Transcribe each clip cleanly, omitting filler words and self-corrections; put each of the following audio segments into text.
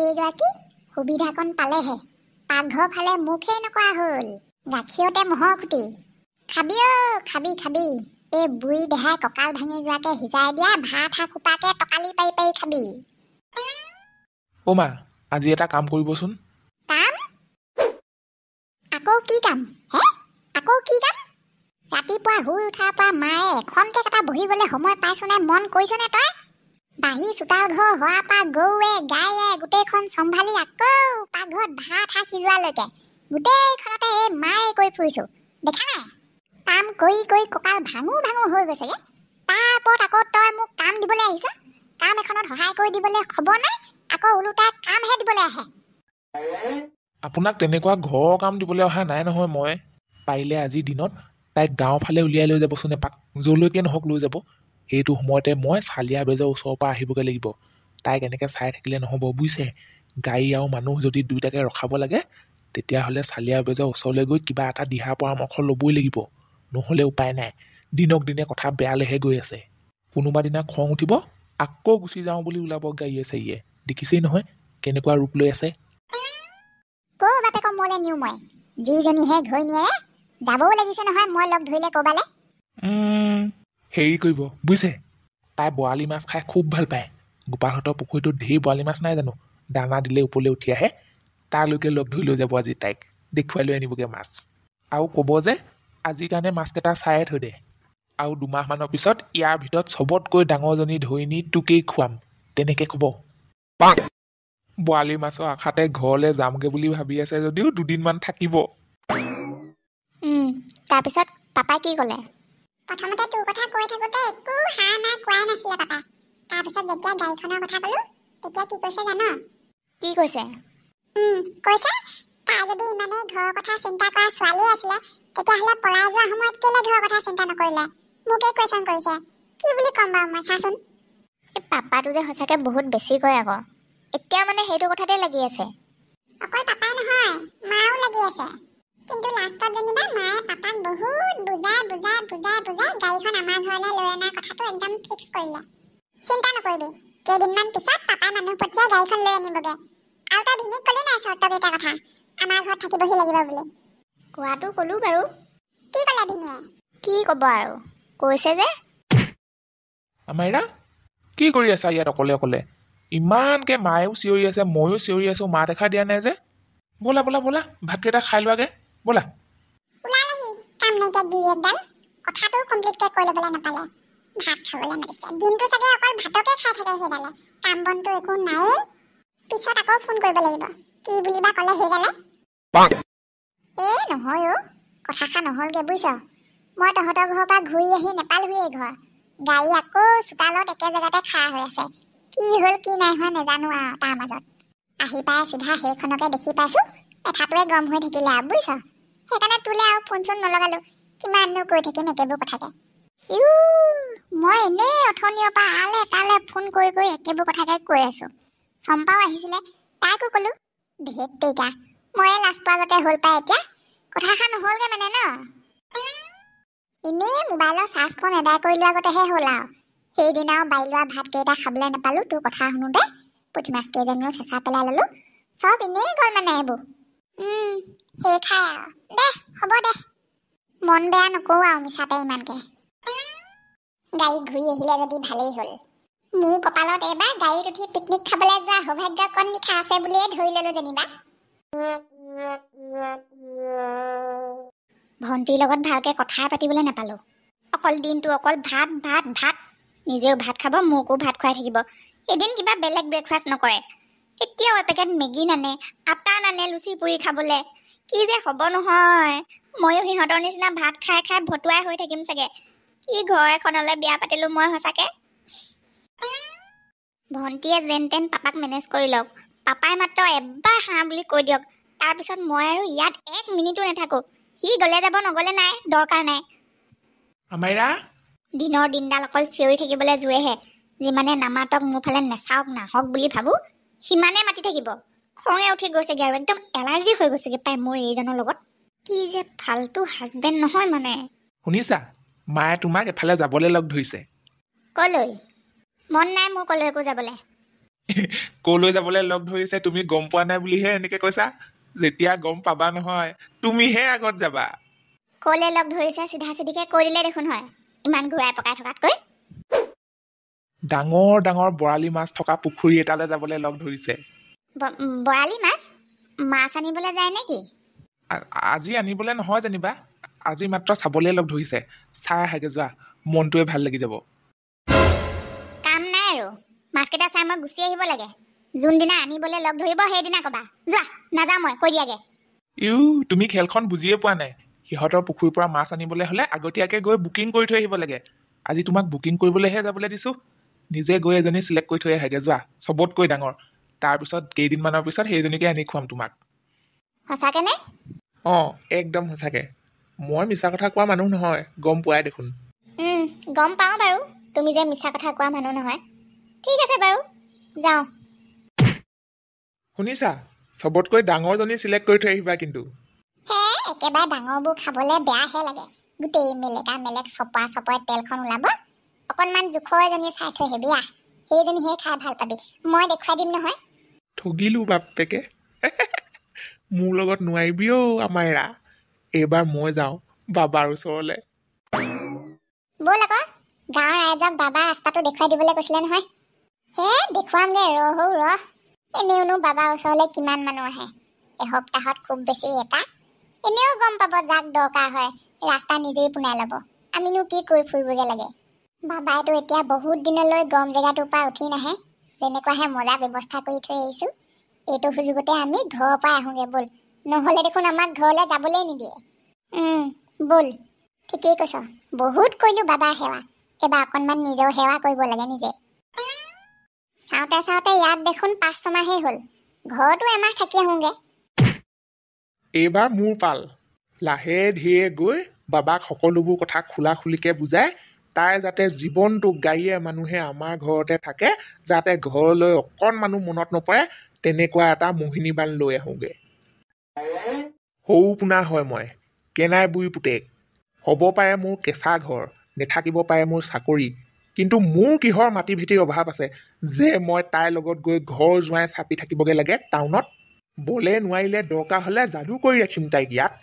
এইগৰাকী সুবিধাকণ পালেহে পাকঘৰ ফালে মুখেই নকৰা হ'ল। গাখীৰতে মহৰ খুটি। খাবি খাবি খাবি। এই বুঢ়ী দেহাই কঁকাল ভাঙি যোৱাকে সিজাই দিয়া ভাত সোপাকে টকালি পাৰি পাৰি খাবি। অ' মা, আজি এটা কাম কৰিবচোন। কাম? আকৌ কি কাম হে? আকৌ কি কাম? ৰাতিপুৱা শুই উঠাৰ পৰা মায়ে এখনকে কথা বহিবলৈ সময় পাইছনে? মন কৰিছনে তই? বাহি চোতাল ঘৰ হোৱাৰ পৰা গৰুৱে গায়ে গোটেইখন চম্ভালি আকৌ পাকঘৰত ভাত সিজোৱালৈকে গোটেইখনতে এই মায়ে কৰি ফুৰিছো, দেখা নাই? কাম কৰি কৰি কঁকাল ভাঙো ভাঙো হৈ গৈছেগে। তাৰ ওপৰত আকৌ তই মোক কাম দিবলৈ আহিছ। কাম এখনত সহায় কৰি দিবলৈ খবৰ নাই, আকৌ ওলোটা কামহে দিবলৈ আহে। আপোনাক তেনেকুৱা ঘৰৰ কাম দিবলৈ অহা নাই নহয় মই। পাৰিলে আজিৰ দিনত তাইক গাঁৱৰ ফালে উলিয়াই লৈ যাবচোন এপাক, যলৈকে নহওক লৈ যাব। সেইটো সময়তে মই চালিয়া বেজৰ ওচৰৰ পৰা আহিবগৈ লাগিব। তাইক এনেকৈ চাই থাকিলে নহ'ব বুজিছে। গাড়ী আৰু মানুহ যদি দুইটাকে ৰখাব লাগে তেতিয়াহ'লে চালিয়া বেজৰ ওচৰলৈ গৈ কিবা এটা দিহা পৰামৰ্শ ল'বই লাগিব। নহ'লে উপায় নাই। দিনক দিনে কথা বেয়ালৈহে গৈ আছে। কোনোবা দিনা খং উঠিব, আকৌ গুচি যাওঁ বুলি ওলাব গাড়ীয়ে চাৰিয়ে। দেখিছেই নহয় কেনেকুৱা ৰূপ লৈ আছে। বাপেক মোলে নিও মই যিজনীহে ঘৈণীয়েৰে যাবও লাগিছে নহয় মই লগ ধৰিলে ক'বালে। হেৰি কৰিব বুজিছে, তাই বৰালি মাছ খাই খুব ভাল পায়। গোপালহঁতৰ পুখুৰীটোত ঢেৰ বৰালি মাছ নাই জানো, দানা দিলে ওপৰলৈ উঠি আহে। তালৈকে লগ ধৰি লৈ যাব আজি তাইক, দেখুৱাই লৈ আনিবগৈ মাছ। আৰু ক'ব যে আজিৰ কাৰণে মাছকেইটা চায়ে থৈ দে, আৰু 2 মাহমানৰ পিছত ইয়াৰ ভিতৰত চবতকৈ ডাঙৰজনী ধৰিনী তোকেই খুৱাম, তেনেকৈ ক'ব। বৰালি মাছৰ আশাতে ঘৰলৈ যামগে বুলি ভাবি আছে যদিও 2 দিনমান থাকিব। তাৰপিছত পাপাই কি ক'লে? প্ৰথমতে তোৰ কথা কৈ থাকোতে একো হা না কোৱাই নাছিলে পাপাই। তাৰপিছত যেতিয়া গাড়ীখনৰ কথা ক'লো তেতিয়া কি কৈছে জানো? কি কৈছে? কৈছে তাই যদি ইমানেই ঘৰৰ কথা চিন্তা কৰা ছোৱালী আছিলে তেতিয়াহ'লে পলাই যোৱা সময়ত কেলে ঘৰৰ কথা চিন্তা নকৰিলে? মোকে কুৱেশ্যন কৰিছে। কি বুলি ক'ম বাৰু মই, চাচোন। এই পাপাটো যে সঁচাকৈ বহুত বেছি কৰে আকৌ। এতিয়া মানে সেইটো কথাতে লাগি আছে। অকল পাপাই নহয় মাও লাগি আছে। কিন্তু লাষ্টত যেনিবা মায়ে পাপাক বহুত বুজাই গাড়ীখন আমাৰ ঘৰলৈ লৈ অনাৰ কথাটো একদম ফিক্স কৰিলে। চিন্তা নকৰিবি, কেইদিনমান পিছত পাপা মানুহ পঠিয়াই গাড়ীখন লৈ আনিবগে। আৰু তই ভিনিক ক'লি নাই চৰ্তকেইটা কথা, আমাৰ ঘৰত থাকিবহি লাগিব বুলি? কোৱাটো ক'লো বাৰু। কি ক'লে ভিনিয়ে? কি ক'ব আৰু, কৈছে যে। আমাইৰা কি কৰি আছা ইয়াত অকলে অকলে? ইমানকে মায়েও চিঞৰি আছে ময়ো চিঞৰি আছো, মা দেখা দিয়া নাই যে। ব'লা ব'লা ব'লা, ভাতকেইটা খাই লোৱাগে ব'লা। ওলালেহি কাম নাইকিয়া গিৰিয়েকডাল, কথাটো কমপ্লিটকে কৈ ল'বলৈ নাপালে। ভাত খাবলৈ মাতিছে, দিনটো চাগে অকল ভাতকে খাই থাকে সেইডালে, কাম বনটো একো নায়েই। পিছত আকৌ ফোন কৰিব লাগিব, কি বুলিবা ক'লে সেইডালে। নহয় অ', কথাষাৰ নহ'লগে বুজিছ। মই তহঁতৰ ঘৰৰ পৰা ঘূৰি আহি নেপালোহিয়ে ঘৰ। গাড়ী আকৌ চোতালত একে জেগাতে খাৰা হৈ আছে। কি হ'ল কি নাই হোৱা নাজানো আৰু তাৰ মাজত। আহি পাই চিধা সেইখনকে দেখি পাইছো, পেঠাটোৱে গৰম হৈ থাকিলে আৰু বুজিছ। সেইকাৰণে তোলে আৰু ফোন চোন নলগালো, কিমাননো কৈ থাকিম একেবোৰ কথাকে। মই এনেই অথনিৰ পৰা আলে তালে ফোন কৰি একেবোৰ কথাকে কৈ আছো। চম্পাও আহিছিলে, তাইকো ক'লো। ধেত তেৰিকা, ময়ে লাজ পোৱা আগতে হ'ল পাই এতিয়া। কথাষাৰ নহ'লগে মানে ন? এনেই মোবাইলৰ চাৰ্জখন এদায় কৰি লোৱা আগতেহে হ'ল আৰু। সেইদিনাও বাই লোৱা ভাতকেইটা খাবলৈ নাপালো তোৰ কথা শুনোতে। পুঠি মাছ কেইজনীও চেঁচা পেলাই ললো, চব এনেই গ'ল মানে এইবোৰ। সেই খাই আৰু দে হ'ব দে, মন বেয়া নকৰো আৰু মিছাতে ইমানকে। গাড়ী ঘূৰি আহিলে যদি ভালেই হ'ল। মোৰ কপালত এইবাৰ গাড়ীত উঠি পিকনিক খাবলৈ যোৱা সৌভাগ্য কণ নিশা আছে বুলিয়ে ধৰি ললো যেনিবা। ভণ্টিৰ লগত ভালকে কথাই পাতিবলৈ নাপালো। অকল দিনটো অকল ভাত ভাত ভাত। নিজেও ভাত খাব, মোকো ভাত খুৱাই থাকিব। এদিন কিবা বেলেগ ব্ৰেকফাষ্ট নকৰে। এতিয়াও এপেকেট মেগী নানে, আটা নানে লুচি পুৰি খাবলৈ। কি যে হ'ব নহয়, ময়ো সিহঁতৰ নিচিনা ভাত খাই খাই ভতুৱাই হৈ থাকিম চাগে। কি ঘৰ এখনলৈ বিয়া পাতিলো মই সঁচাকে। ভণ্টিয়ে যেন তেন পাপাক মেনেজ কৰি লওক। পাপাই মাত্ৰ এবাৰ হাঁ বুলি কৈ দিয়ক, তাৰপিছত মই আৰু ইয়াত 1 মিনিটো নাথাকো। সি গলে যাব, নগলে নাই, দৰকাৰ নাই। আমাইৰা দিনৰ দিনডাল অকল চিঞৰি থাকিবলৈ যোৱেহে। যিমানে নামাতক মোৰ ফালে নেচাওক নাহক বুলি ভাবো, সিমানে মাতি থাকিব। খঙে উঠি গৈছেগে আৰু একদম এলাৰ্জি হৈ গৈছেগে পাই মোৰ এইজনৰ লগত। কি যে ফাল্টু হাজবেণ্ড নহয় মানে। শুনিছা, মায়ে তোমাক এফালে যাবলৈ লগ ধৰিছে। কলৈ? মন নাই মোৰ কলৈকো যাবলৈ। কলৈ যাবলৈ লগ ধৰিছে তুমি গম পোৱা নাই বুলিহে এনেকে কৈছা। যেতিয়া গম পাবা নহয় তুমিহে আগত যাবা। কলে লগ ধৰিছে চিধা চিধিকে কৈ দিলে দেখোন হয়, ইমান ঘূৰাই পকাই থকাতকৈ। ডাঙৰ ডাঙৰ বৰালি মাছ থকা পুখুৰী এটালৈ যাবলৈ লগ ধৰিছে। বৰালি মাছ? মাছ আনিবলৈ যায় নেকি? আজি আনিবলৈ নহয় যেনিবা, আজি মাত্ৰ চাবলৈ লগ ধৰিছে। চাই আহাগে যোৱা, মনটোৱে ভাল লাগি যাব। কাম নাই আৰু, মাছকেইটা চাই মই গুচি আহিব লাগে। যোনদিনা আনিবলৈ লগ ধৰিব সেইদিনা কবা। যোৱা, নাযাওঁ মই, কৈ দিয়াগে। তুমি খেলখন বুজিয়ে পোৱা নাই। সিহঁতৰ পুখুৰীৰ পৰা মাছ আনিবলৈ হলে আগতীয়াকৈ গৈ বুকিং কৰি থৈ আহিব লাগে। আজি তোমাক বুকিং কৰিবলৈহে যাবলৈ দিছো। নিজে গৈ এজনী চিলেক্ট কৰি থৈ আহাগে যোৱা, চবতকৈ ডাঙৰ। তাৰপিছত কেইদিনমানৰ পিছত সেইজনীকে আনি খুৱাম তোমাক। সঁচাকে নে? একদম সঁচাকে। মই মিছা কথা কোৱা মানুহ নহয়, গম পোৱাই দেখোন। গম পাওঁ বাৰু, তুমি যে মিছা কথা কোৱা মানুহ নহয়। ঠিক আছে বাৰু, যাওঁ। শুনিছা, চবতকৈ ডাঙৰজনী চিলেক্ট কৰি থৈ আহিবা কিন্তু। একেবাৰে ডাঙৰবোৰ খাবলৈ বেয়াহে লাগে। গোটেই মেলেকা মেলেক চপা চপৰে তেলখন ওলাব। অকণমান জোখৰ এজনী চাই থৈ আহিবি আহ, সেইজনীহে খাই ভাল পাবি। মই দেখুৱাই দিম নহয়। ঠগিলো বাপেকে। মোৰ লগত নোৱাৰিবি আমাইৰা। এইবাৰ মই যাওঁ বাবাৰ ওচৰলৈ। ব'ল আকৌ, গাঁৱৰ ৰাইজক বাবা ৰাস্তাটো দেখুৱাই দিবলৈ কৈছিলে নহয়। দেখুৱামগে, ৰহ। এনেওনো বাবাৰ ওচৰলৈ কিমান মানুহ আহে, এসপ্তাহত খুব বেছি এটা। এনেও গম পাব যাক দৰকাৰ হয়, ৰাস্তা নিজেই পোনাই ল'ব। আমিনো কি কৰি ফুৰিবগে লাগে। বাবাইতো এতিয়া বহুত দিনলৈ গৰম জেগাটোৰ পৰা উঠি নাহে। যেনেকুৱাহে মজা ব্যৱস্থা কৰি থৈ আহিছো, এইটো সুযোগতে আমি ঘৰৰ পৰা আহোগে ব'ল। নহ'লে দেখোন আমাক ঘৰলৈ যাবলৈ নিদিয়ে। ব'ল, ঠিকেই কৈছ। বহুত কৰিলো বাবাৰ সেৱা, এবাৰ অকণমান নিজৰ সেৱা কৰিব লাগে নিজে। চাওঁতে চাওঁতে ইয়াত দেখোন 5-6 মাহেই হ'ল। ঘৰতো এমাহ থাকি আহোঁগে। এইবাৰ মোৰ পাল। লাহে ধীৰে গৈ বাবাক সকলোবোৰ কথা খোলা খুলিকে বুজাই, তাই যাতে জীৱনটো গাড়ীয়ে মানুহে আমাৰ ঘৰতে থাকে, যাতে ঘৰলৈ অকণমানো মনত নপৰে, তেনেকুৱা এটা মোহিনী বান লৈ আহোঁগে। সৰু পোনা হয় মই, কেনাই বুঢ়ী পুতেক। হ'ব পাৰে মোৰ কেঁচা ঘৰ, নেথাকিব পাৰে মোৰ চাকৰি, কিন্তু মোৰ কিহৰ মাটি ভেটিৰ অভাৱ আছে যে মই তাইৰ লগত গৈ ঘৰ জোৱাই চাপি থাকিবগে লাগে টাউনত। বলে নোৱাৰিলে দৰকাৰ হলে যাদু কৰি ৰাখিম তাইক ইয়াত।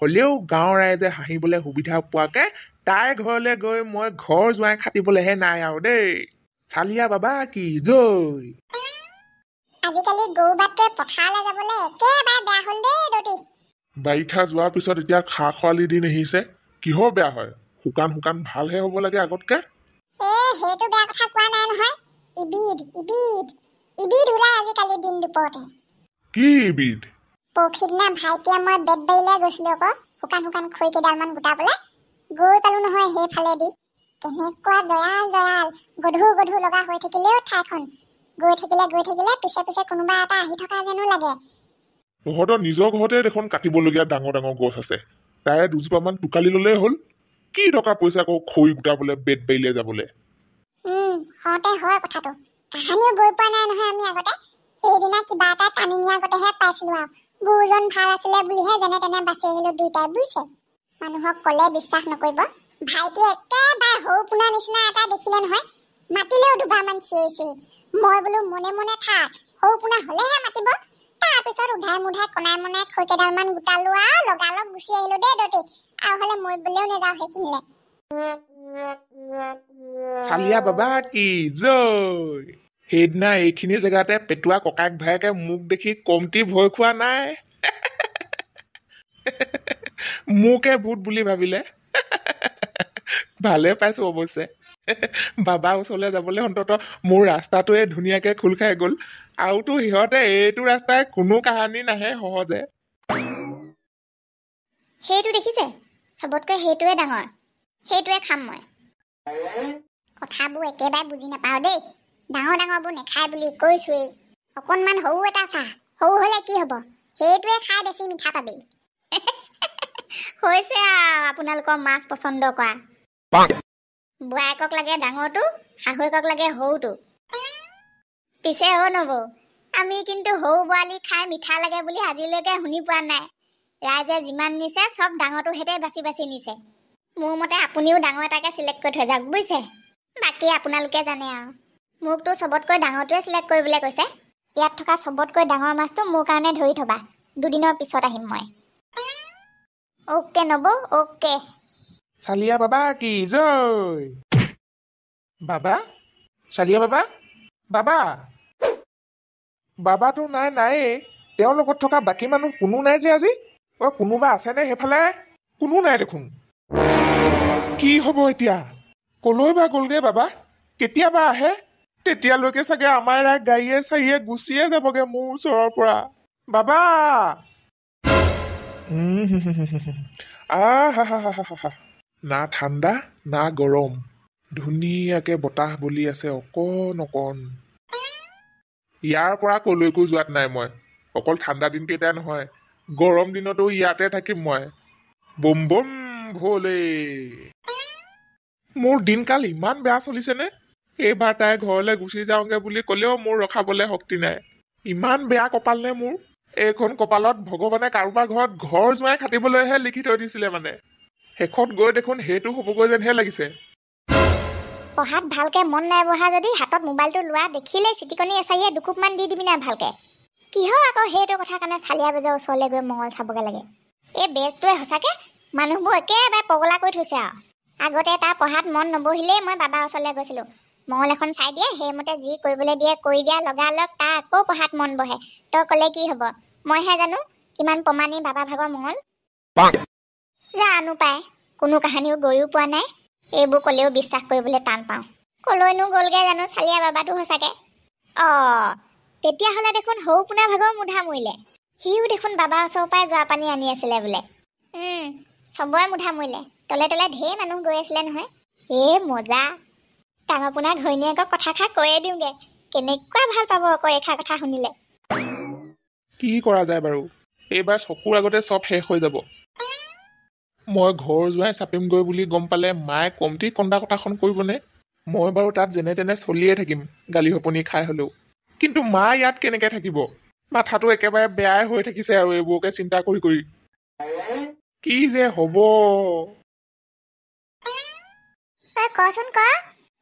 হলেও গাঁৱৰ ৰাইজে হাঁহিবলৈ সুবিধা পোৱাকে তাইৰ ঘৰলৈ গৈ মই ঘৰ জোৱাই খাটিবলেহে নাই আৰু দেই। চালিয়া বাবা কি জয়। আজিকালি গৰু বাটটোৱে পথাৰলৈ যাবলৈ একেবাৰে বেয়া হ'ল দেই দতি। বাৰিষা যোৱাৰ পিছত এতিয়া খা খৰালি দিন আহিছে, কিহৰ বেয়া হয়? শুকান শুকান ভালহে হ'ব লাগে আগতকে। সেইটো বেয়া কথা কোৱা নাই নহয়। ইবিধ ওলাই আজিকালি দিন দুপৰতে। কি ইবিধ? পৰখিদিনা ভাইটিয়ে মই বেত বাৰীলৈ গৈছিলো আকৌ, শুকান খৰি কেইডালমান গোটাবলৈ। গৈ পালো নহয় সেইফালেদি। কেনেকুৱা জয়াল গধুৰ লগা হৈ থাকিলেও ঠাইখন। গৈ থাকিলে পিছে পিছে কোনোবা এটা আহি থকা যেনো লাগে। তহঁতৰ নিজৰ ঘৰতে দেখোন কাটিবলগীয়া ডাঙৰ ডাঙৰ গছ আছে, তাৰে দুজোপামান টুকালি ললেই হ'ল। কি টকা পইচা আকৌ খৰি গোটাবলৈ বেত বাৰীলৈ যাবলৈ। হওঁতে হয় কথাটো। কাহানিও গৈ পোৱা নাই নহয় আমি আগতে। সেইদিনা কিবা এটা টানি নিয়া আগতেহে পাইছিলো আৰু। গুৰুজন ভাল আছিলে বুলিহে যেনে তেনে বাচি আহিলো দুইটাই, বুজিছে। মানুহক কলে বিশ্বাস নকৰিব। ভাইটিয়ে একেবাৰে সৰু পোনা নিচিনা এটা দেখিলে নহয়, মাতিলেও দুবাৰমান চিঞৰি। মই বোলো মনে মনে থাক, সৰু পোনা হলেহে মাতিব। তাৰপিছত উধাই মুধাই কনাই মনাই খৰি কেইডালমান গোটালো আৰু লগালগ গুচি আহিলো দেই দতি। আৰু হলে মৰিবলৈও নাযাওঁ সেইখিনিলে। চালিয়া বাবা কি জয়। সেইদিনা এইখিনি জেগাতে পেটুৱা ককায়েক ভায়েকে মোক দেখি কমটি ভয় খোৱা নাই। মোকে ভূত বুলি ভাবিলে। ভালে পাইছো অৱশ্যে। বাবা ওচৰলৈ যাবলৈ অন্তত মোৰ ৰাস্তাটোৱে ধুনীয়াকে খোল খাই গল। আৰুতো সিহঁতে এইটো ৰাস্তাই কোনো কাহানী নাহে সহজে। সেইটো দেখিছে, চবতকৈ সেইটোৱে ডাঙৰ। সেইটোৱে খাম মই। কথাবোৰ একেবাৰে বুজি নাপাওঁ দেই। ডাঙৰবোৰ নেখায় বুলি কৈছোৱেই। অকণমান সৰু এটা চাহ, সৰু হলে কি হব, সেইটোৱে খাই বেছি মিঠা পাবি। হৈছে আৰু আপোনালোকৰ মাছ পচন্দ কৰা। বোৱায়েকক লাগে ডাঙৰটো, শাহুৱেকক লাগে সৰুটো। পিছে নবৌ, আমি কিন্তু সৰু বোৱালী খাই মিঠা লাগে বুলি আজিলৈকে শুনি পোৱা নাই। ৰাইজে যিমান নিছে চব ডাঙৰটো হেঁতে বাছি নিছে। মোৰ মতে আপুনিও ডাঙৰ এটাকে চিলেক্ট কৰি থৈ যাওক, বুজিছে। বাকী আপোনালোকে জানে আৰু। মোকতো চবতকৈ ডাঙৰটোৱে চিলেক্ট কৰিবলৈ কৈছে। ইয়াত থকা চবতকৈ ডাঙৰ মাছটো মোৰ কাৰণে ধৰি থবা। 2 দিনৰ পিছত আহিম মই। অ'কে নবৌ, অ'কে। চালিয়া বাবা কি জয়। বাবা, চালিয়া বাবা, বাবা। বাবাটো নায়েই। তেওঁৰ লগত থকা বাকী মানুহ কোনো নাই যে আজি। কোনোবা আছেনে সেইফালে? কোনো নাই দেখোন। কি হ'ব এতিয়া? কলৈ বা গ'লগে বাবা? কেতিয়াবা আহে? তেতিয়ালৈকে চাগে আমাৰ গাড়ীয়ে চাৰিয়ে গুচিয়ে যাবগে মোৰ ওচৰৰ পৰা। বাবা। না ঠাণ্ডা না গৰম, ধুনীয়াকে বতাহ বলি আছে অকণ অকণ। ইয়াৰ পৰা কলৈকো যোৱাত নাই মই। অকল ঠাণ্ডা দিনকেইটাই নহয়, গৰম দিনতো ইয়াতে থাকিম মই। বম বম ভলে। মোৰ দিনকাল ইমান বেয়া চলিছেনে? এইবাৰ তাই ঘৰলৈ গুচি যাওঁগে বুলি ক'লেও মোৰ ৰখাবলৈ শক্তি নাই। ইমান বেয়া কপাল নে মোৰ? এইখন কপালত ভগৱানে কাৰোবাৰ ঘৰত ঘৰ জোৱাই খাটিবলৈহে লিখি থৈ দিছিলে মানে। শেষত গৈ দেখোন সেইটো হ'বগৈ যেনহে লাগিছে। পঢ়াত ভালকে মন নাই বহা যদি হাতত মোবাইলটো লোৱা দেখিলেই চিটিকনি এচাৰিয়ে দুখুপমান দি দিবি নাই ভালকে। কিহৰ আকৌ সেইটো কথা কাৰণে চালিয়া বেজৰ ওচৰলৈ গৈ মঙল চাবগে লাগে। এই বেজটোৱে সঁচাকে মানুহবোৰ একেবাৰে পগলা কৰি থৈছে আৰু। আগতে তাৰ পঢ়াত মন নবহিলেই মই বাবাৰ ওচৰলৈ গৈছিলোঁ। মঙল এখন চাই দিয়ে, সেইমতে যি কৰিবলৈ দিয়ে কৰি দিয়া লগালগ তাৰ আকৌ পঢ়াত মন বহে। তই ক'লে কি হ'ব? মইহে জানো কিমান প্ৰমাণী বাবা ভাগৰ মঙল। জানো পাই, কোনো কাহানিও গৈও পোৱা নাই। এইবোৰ ক'লেও বিশ্বাস কৰিবলৈ টান পাওঁ। কলৈনো গ'লগে জানো চালিয়া বাবাটো সঁচাকে। তেতিয়াহ'লে দেখোন সৌ পোনা ভাগৰ মুধা মৰিলে। সিও দেখোন বাবাৰ ওচৰৰ পৰাই যোৱা পানী আনি আছিলে বোলে। চবৰে মুধা মৰিলে। তলে তলে ঢেৰ মানুহ গৈ আছিলে নহয়। মজা। ডাঙৰ পোনা ঘৈণীয়েকক কথাষাৰ কৈয়ে দিওঁগে। কেনেকুৱা ভাল পাব আকৌ এষাৰ কথা শুনিলে। কি কৰা যায় বাৰু? এইবাৰ চকুৰ আগতে চব শেষ হৈ যাব। মই ঘৰ জোৱাই চাপিমগৈ বুলি গম পালে মায়ে কমটি কন্দা কটাখন কৰিবনে? মই বাৰু তাত যেনে তেনে চলিয়ে থাকিম, গালি সপনি খাই হ'লেও। কিন্তু মা ইয়াত কেনেকে থাকিব? মাথাটো একেবাৰে বেয়াই হৈ থাকিছে আৰু এইবোৰকে চিন্তা কৰি কৰি। কি যে হ'ব। কচোন ক।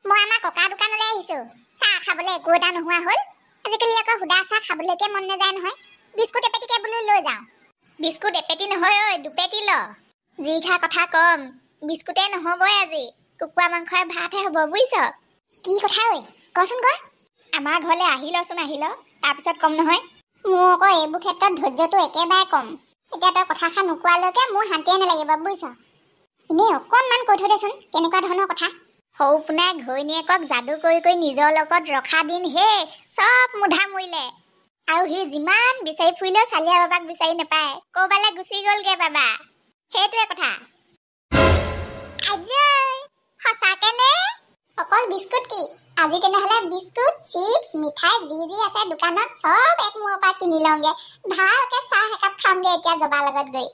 মই আমাৰ ককাৰ দোকানলৈ আহিছো। চাহ খাবলৈ একো এটা নোহোৱা হ'ল। আজিকালি আকৌ সুদা চাহ খাবলৈকে মন নাযায় নহয়। বিস্কুট এপেটিকে বোলো লৈ যাওঁ। বিস্কুট এপেটি নহয় ঐ, 2 পেটি ল। যি খা কথা কম, বিস্কুটে নহ'বই আজি। কুকুৰা মাংসই ভাতহে হ'ব বুজিছ। কি কথা ঐ? কচোন ক। আমাৰ ঘৰলৈ আহি ল, তাৰপিছত কম নহয়। মোৰ আকৌ এইবোৰ ক্ষেত্ৰত ধৈৰ্যটো একেবাৰে কম। এতিয়া তই কথাষাৰ নোকোৱালৈকে মোৰ শান্তিয়ে নালাগিব বুজিছ। এনেই অকণমান কৈ থৈ দেচোন কেনেকুৱা ধৰণৰ কথা। সৌ পোনাই ঘৈণীয়েকক যাদু কৰি কৰি নিজৰ লগত ৰখা দিন শেষ। চব মুধা মৰিলে। আৰু সি যিমান বিচাৰি ফুৰিলেও চালিয়া বাবাক বিচাৰি নাপায়। ক'ৰবালৈ গুচি গ'লগে বাবা। সেইটোৱে কথা। সঁচাকে নে? অকল বিস্কুট কি? আজি তেনেহ'লে বিস্কুট, চিপছ, মিঠাই যি যি আছে দোকানত চব এক মূৰৰ পৰা কিনি লওঁগে। ভালকে চাহ একাপ খামগে এতিয়া জবাৰ লগত গৈ।